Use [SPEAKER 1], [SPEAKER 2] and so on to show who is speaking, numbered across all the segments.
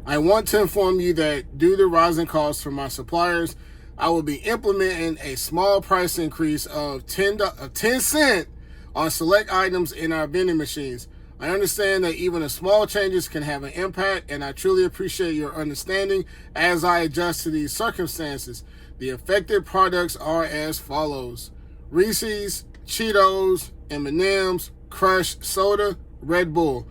[SPEAKER 1] I want to inform you that due to rising costs from my suppliers, I will be implementing a small price increase of 10 cents on select items in our vending machines. I understand that even the small changes can have an impact, and I truly appreciate your understanding as I adjust to these circumstances. The affected products are as follows: Reese's, Cheetos, M&M's, Crush Soda, Red Bull.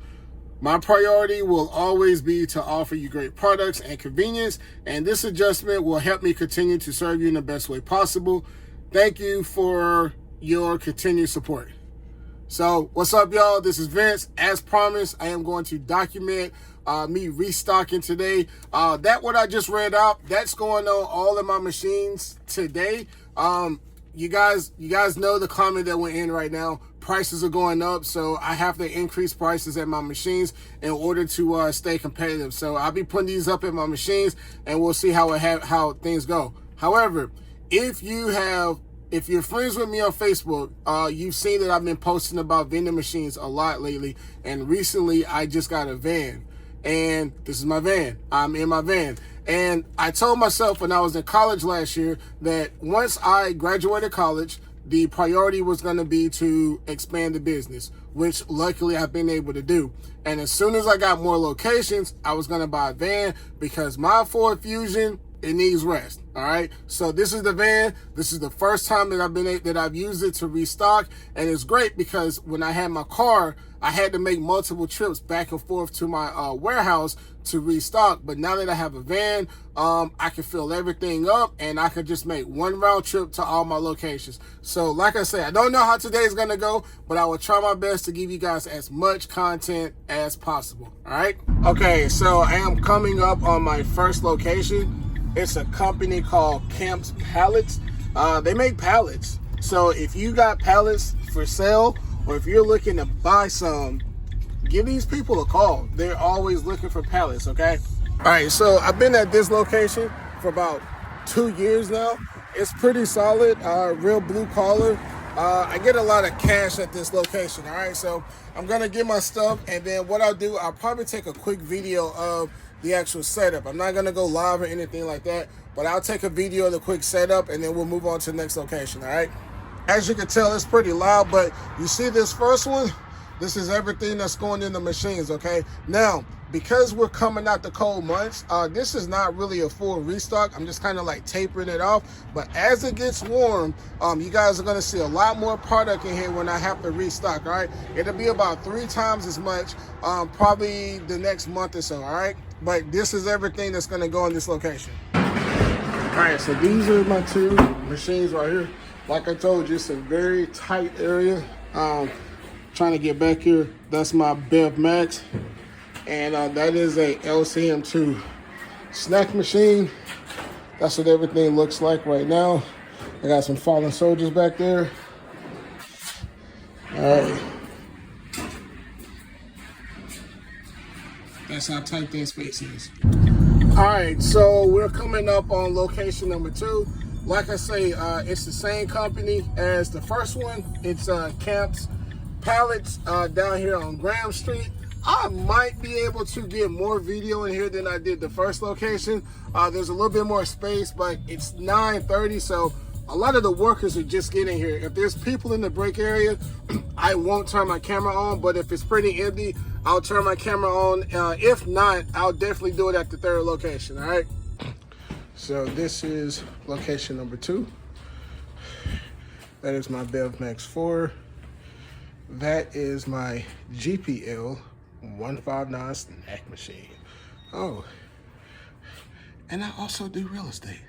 [SPEAKER 1] My priority will always be to offer you great products and convenience, and this adjustment will help me continue to serve you in the best way possible. Thank you for your continued support. So, what's up, y'all? This is Vince. As promised, I am going to document me restocking today. What I just read out, that's going on all of my machines today. You guys know the climate that we're in right now. Prices are going up, so I have to increase prices at my machines in order to stay competitive. So I'll be putting these up at my machines, and we'll see how things go. However, if you're friends with me on Facebook, you've seen that I've been posting about vending machines a lot lately, and recently I just got a van, and this is my van. I'm in my van. And I told myself when I was in college last year that once I graduated college, the priority was going to be to expand the business, which luckily I've been able to do. And as soon as I got more locations, I was going to buy a van because my Ford Fusion, it needs rest. All right. So this is the van. This is the first time that I've used it to restock. And it's great because when I had my car, I had to make multiple trips back and forth to my warehouse to restock. But now that I have a van, I can fill everything up and I can just make one round trip to all my locations. So like I said, I don't know how today is going to go, but I will try my best to give you guys as much content as possible. All right. Okay. So I am coming up on my first location. It's a company called Camps Pallets. They make pallets. So if you got pallets for sale, or if you're looking to buy some, give these people a call. They're always looking for pallets, okay? All right, so I've been at this location for about 2 years now. It's pretty solid, real blue collar. I get a lot of cash at this location, all right? So I'm gonna get my stuff, and then what I'll do, I'll probably take a quick video of the actual setup. I'm not gonna go live or anything like that, but I'll take a video of the quick setup, and then we'll move on to the next location, all right? As you can tell, it's pretty loud, but you see this first one? This is everything that's going in the machines, okay? Now, because we're coming out the cold months, this is not really a full restock. I'm just kind of like tapering it off. But as it gets warm, you guys are gonna see a lot more product in here when I have to restock, all right? It'll be about 3 times as much, probably the next month or so, all right? But this is everything that's gonna go in this location. All right, so these are my 2 machines right here. Like I told you, it's a very tight area. Trying to get back here. That's my Bev Max. And that is a LCM2 snack machine. That's what everything looks like right now. I got some fallen soldiers back there. All right. That's how tight that space is. All right, so we're coming up on location number 2. Like I say, it's the same company as the first one. It's Camps Pallets down here on Graham Street. I might be able to get more video in here than I did the first location. There's a little bit more space, but it's 9:30, so a lot of the workers are just getting here. If there's people in the break area, I won't turn my camera on, but if it's pretty empty, I'll turn my camera on. If not, I'll definitely do it at the 3rd location, all right? So this is location number 2. That is my Bev Max 4. That is my GPL 159 snack machine. Oh, and I also do real estate.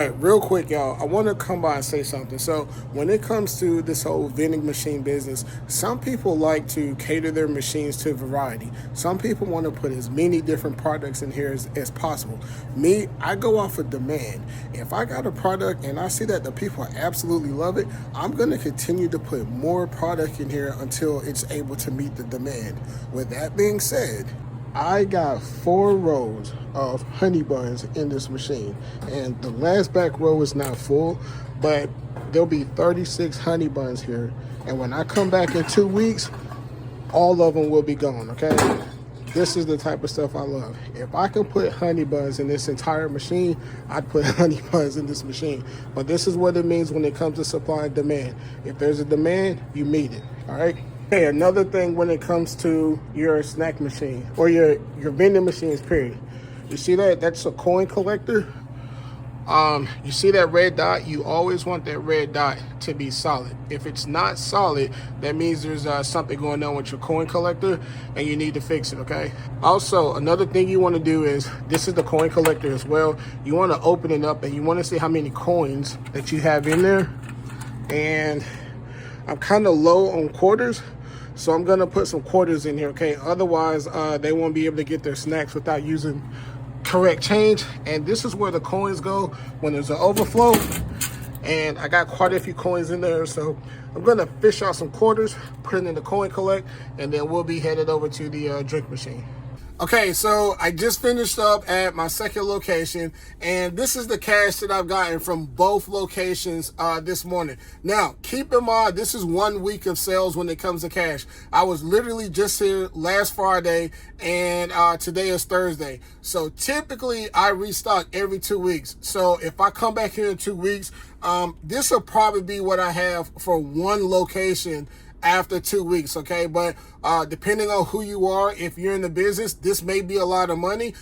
[SPEAKER 1] All right, real quick, y'all, I want to come by and say something. So when it comes to this whole vending machine business, some people like to cater their machines to variety. Some people want to put as many different products in here as possible. Me, I go off of demand. If I got a product and I see that the people absolutely love it, I'm going to continue to put more product in here until it's able to meet the demand. With that being said, I got 4 rows of honey buns in this machine, and the last back row is not full, but there'll be 36 honey buns here, and when I come back in 2 weeks, all of them will be gone, okay? This is the type of stuff I love. If I can put honey buns in this entire machine, I'd put honey buns in this machine. But this is what it means when it comes to supply and demand. If there's a demand, you meet it, all right? Okay, another thing when it comes to your snack machine or your vending machines, period. You see that? That's a coin collector. You see that red dot? You always want that red dot to be solid. If it's not solid, that means there's something going on with your coin collector and you need to fix it, okay? Also, another thing you want to do is, this is the coin collector as well. You want to open it up and you want to see how many coins that you have in there. And I'm kind of low on quarters, so I'm going to put some quarters in here, okay? Otherwise, they won't be able to get their snacks without using correct change. And this is where the coins go when there's an overflow, and I got quite a few coins in there, so I'm gonna fish out some quarters, put it in the coin collect, and then we'll be headed over to the drink machine. Okay, so I just finished up at my second location, and this is the cash that I've gotten from both locations this morning. Now, keep in mind, this is 1 week of sales when it comes to cash. I was literally just here last Friday, and today is Thursday. So typically, I restock every 2 weeks. So if I come back here in 2 weeks, this will probably be what I have for one location after 2 weeks, okay? But depending on who you are, if you're in the business, this may be a lot of money.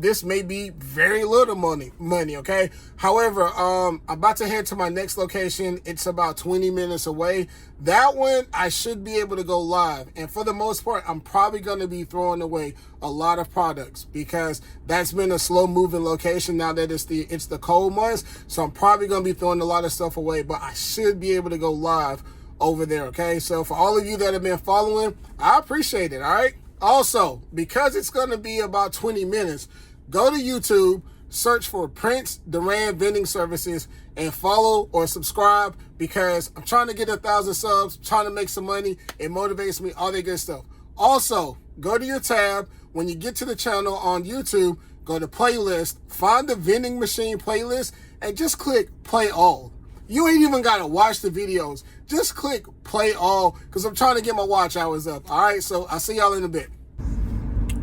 [SPEAKER 1] This may be very little money, okay? However, I'm about to head to my next location. It's about 20 minutes away. That one, I should be able to go live. And for the most part, I'm probably going to be throwing away a lot of products because that's been a slow moving location now that it's the cold months. So I'm probably going to be throwing a lot of stuff away, but I should be able to go live over there, okay? So for all of you that have been following, I appreciate it, all right? Also, because it's going to be about 20 minutes, go to YouTube, search for Prince Duran Vending Services, and follow or subscribe because I'm trying to get 1,000 subs, trying to make some money. It motivates me, all that good stuff. Also, go to your tab. When you get to the channel on YouTube, go to playlist, find the vending machine playlist, and just click play all. You ain't even got to watch the videos. Just click play all because I'm trying to get my watch hours up. All right, so I'll see y'all in a bit.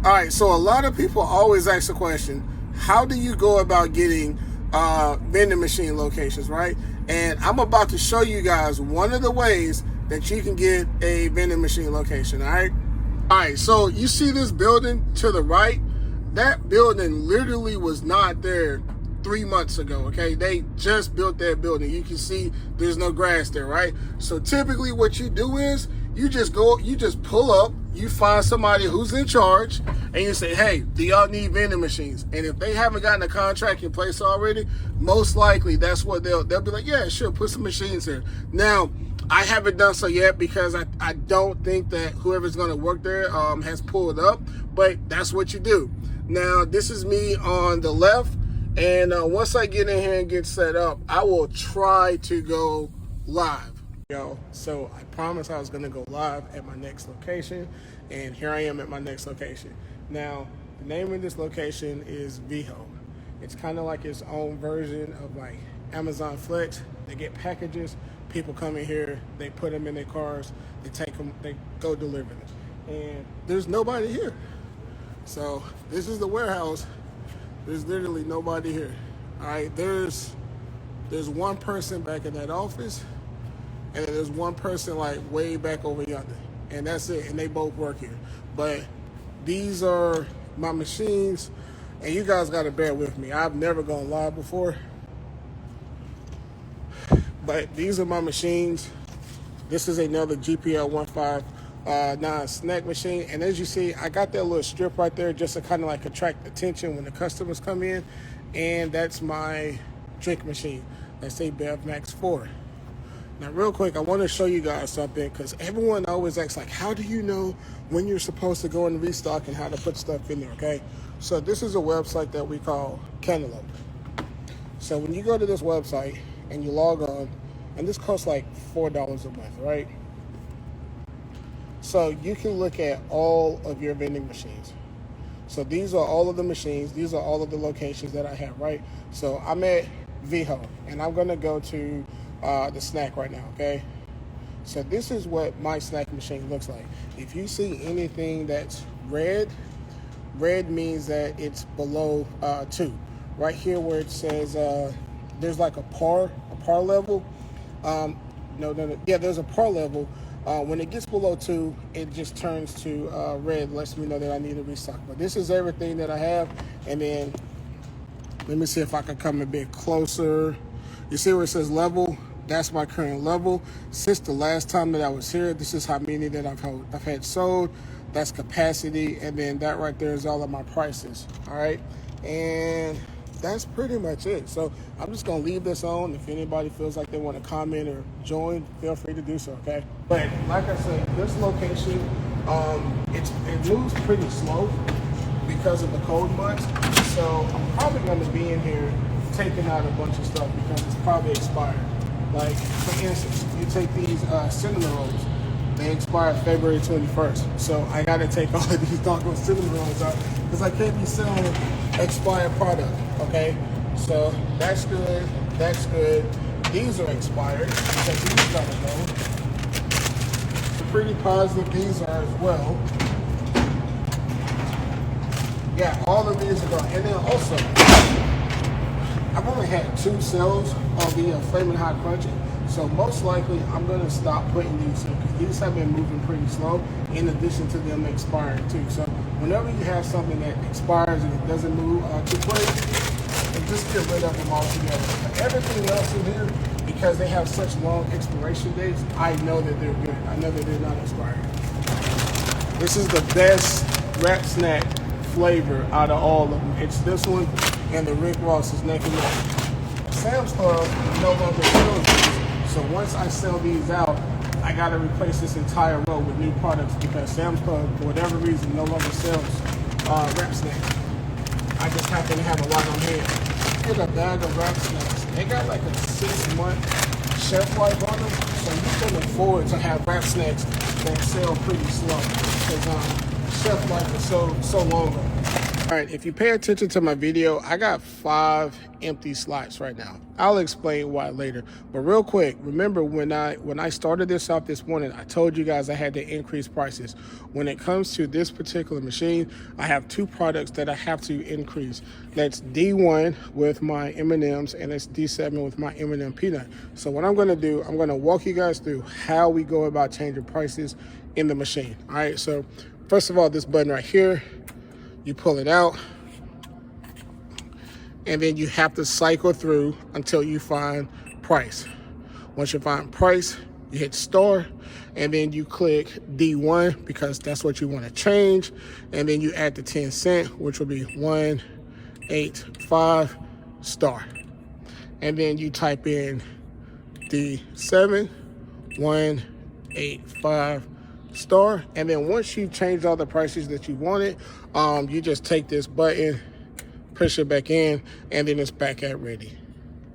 [SPEAKER 1] All right, so a lot of people always ask the question, how do you go about getting vending machine locations, right? And I'm about to show you guys one of the ways that you can get a vending machine location, all right? All right, so you see this building to the right? That building literally was not there 3 months ago, okay? They just built that building. You can see there's no grass there, right? So typically what you do is you just pull up, you find somebody who's in charge, and you say, hey, do y'all need vending machines? And if they haven't gotten a contract in place already, most likely that's what they'll be like, yeah, sure, put some machines here. Now, I haven't done so yet because I don't think that whoever's going to work there has pulled up, but that's what you do. Now, this is me on the left. And once I get in here and get set up, I will try to go live. So I promised I was going to go live at my next location, and here I am at my next location. Now, the name of this location is Viho. It's kind of like its own version of like Amazon Flex. They get packages, people come in here, they put them in their cars, they take them, they go deliver them. And there's nobody here. So this is the warehouse. There's literally nobody here. All right, there's one person back in that office, and then there's one person like way back over yonder, and that's it. And they both work here. But these are my machines, and you guys got to bear with me. I've never gone live before, but these are my machines. This is another GPL 159 snack machine, and as you see, I got that little strip right there just to kind of like attract attention when the customers come in. And that's my drink machine. That's a Bev Max 4. Now real quick, I want to show you guys something because everyone always asks like, how do you know when you're supposed to go and restock and how to put stuff in there, okay? So this is a website that we call Cantaloupe. So when you go to this website and you log on, and this costs like $4 a month, right? So you can look at all of your vending machines. So these are all of the machines. These are all of the locations that I have, right? So I'm at Viho, and I'm going to go to the snack right now, okay? So this is what my snack machine looks like. If you see anything that's red, red means that it's below 2. Right here where it says there's like a par level. No. Yeah, there's a par level. When it gets below 2, it just turns to red, lets me know that I need to restock. But this is everything that I have. And then let me see if I can come a bit closer. You see where it says level? That's my current level. Since the last time that I was here, this is how many that I've had sold. That's capacity, and then that right there is all of my prices. All right, and that's pretty much it. So I'm just gonna leave this on. If anybody feels like they want to comment or join, feel free to do so. Okay. But like I said, this location, it moves pretty slow because of the cold months. So I'm probably going to be in here taking out a bunch of stuff because it's probably expired. Like, for instance, you take these cinnamon rolls. They expire February 21st. So I got to take all of these doggone cinnamon rolls out because I can't be selling expired product, okay? So that's good. That's good. These are expired because these got to go. Pretty positive these are as well. Yeah, all of these are gone. And then also, I've only had 2 sales of the Flamin' Hot Crunchy. So most likely, I'm going to stop putting these in because these have been moving pretty slow in addition to them expiring too. So whenever you have something that expires and it doesn't move too quick, just get rid of them altogether. But everything else in here, because they have such long expiration dates, I know that they're good. I know that they're not expired. This is the best wrap snack flavor out of all of them. It's this one and the Rick Ross's neck and neck. Sam's Club no longer sells these, so once I sell these out, I gotta replace this entire row with new products because Sam's Club, for whatever reason, no longer sells wrap snacks. I just happen to have a lot on hand. Get a bag of wrap snacks. They got like a 6-month shelf life on them, so you can afford to have wrap snacks that sell pretty slow because shelf life is so long. All right, if you pay attention to my video, I got 5 empty slots right now. I'll explain why later. But real quick, remember when I started this out this morning, I told you guys I had to increase prices. When it comes to this particular machine, I have 2 products that I have to increase. That's D1 with my M&Ms and it's D7 with my M&M peanut. So what I'm gonna do, I'm gonna walk you guys through how we go about changing prices in the machine. All right, so first of all, this button right here, you pull it out, and then you have to cycle through until you find price. Once you find price, you hit store, and then you click D1 because that's what you want to change, and then you add the 10 cent, which will be 185 star. And then you type in D7 185 star, and then once you change all the prices that you wanted, you just take this button, push it back in, and then it's back at ready.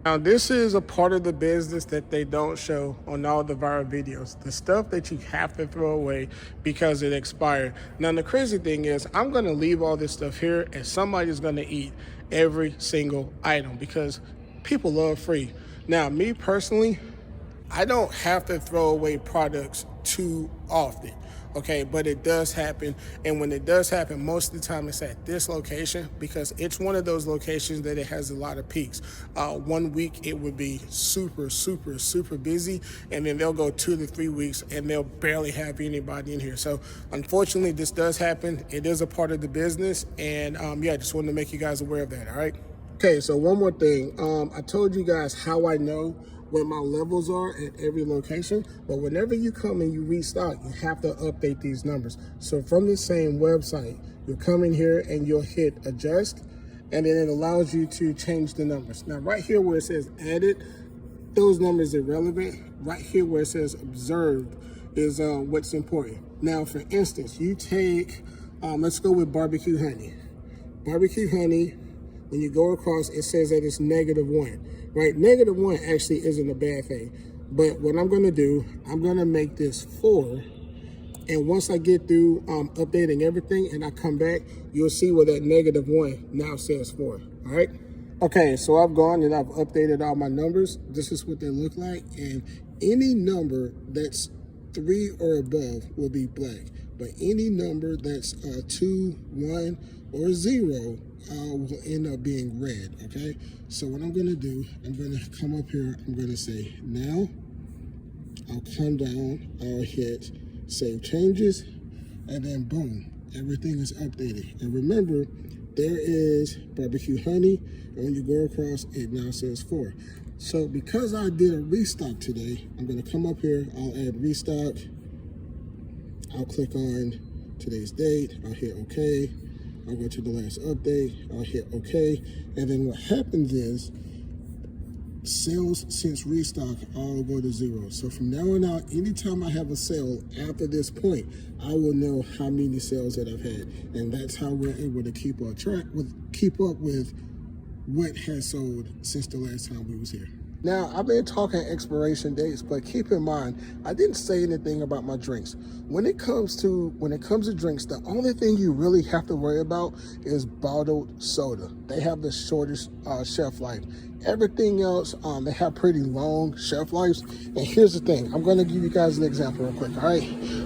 [SPEAKER 1] Now this is a part of the business that they don't show on all the viral videos, the stuff that you have to throw away because it expired. Now the crazy thing is I'm going to leave all this stuff here and somebody's going to eat every single item because people love free. Now me personally, I don't have to throw away products too often, okay, but it does happen. And when it does happen, most of the time it's at this location because it's one of those locations that it has a lot of peaks. 1 week it would be super busy, and then they'll go 2 to 3 weeks and they'll barely have anybody in here. So unfortunately this does happen. It is a part of the business, and yeah, just wanted to make you guys aware of that. All right. Okay, so one more thing. I told you guys how I know where my levels are at every location, but whenever you come and you restock, you have to update these numbers. So from the same website, you'll come in here and you'll hit adjust, and then it allows you to change the numbers. Now right here where it says added, those numbers are relevant. Right here where it says observed is what's important. Now for instance, you take, let's go with barbecue honey. Barbecue honey, when you go across, it says that it's -1, right? -1 actually isn't a bad thing. But what I'm gonna do, I'm gonna make this 4. And once I get through updating everything and I come back, you'll see where that -1 now says 4, all right? Okay, so I've gone and I've updated all my numbers. This is what they look like. And any number that's 3 or above will be black. but any number that's 2, 1, or 0 will end up being red, okay? So what I'm gonna do, I'm gonna come up here, I'm gonna say now, I'll come down, I'll hit save changes, and then boom, everything is updated. And remember, there is barbecue honey, and when you go across, it now says 4. So because I did a restock today, I'm gonna come up here, I'll add restock, I'll click on today's date, I'll hit okay, I'll go to the last update, I'll hit okay, and then what happens is, sales since restock all go to 0. So from now on out, anytime I have a sale after this point, I will know how many sales that I've had, and that's how we're able to keep up with what has sold since the last time we was here. Now, I've been talking expiration dates, but keep in mind, I didn't say anything about my drinks. When it comes to drinks, the only thing you really have to worry about is bottled soda. They have the shortest shelf life. Everything else, they have pretty long shelf lives. And here's the thing, I'm gonna give you guys an example real quick, all right?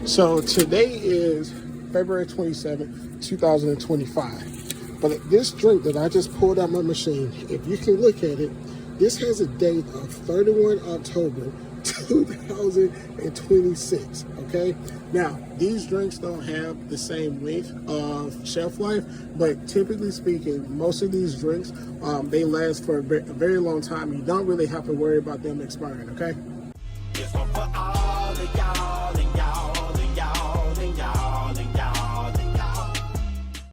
[SPEAKER 1] So today is February 27th, 2025. But this drink that I just pulled out my machine, if you can look at it, this has a date of 31 October 2026, okay? Now, these drinks don't have the same length of shelf life, but typically speaking, most of these drinks, they last for a very long time. You don't really have to worry about them expiring, okay?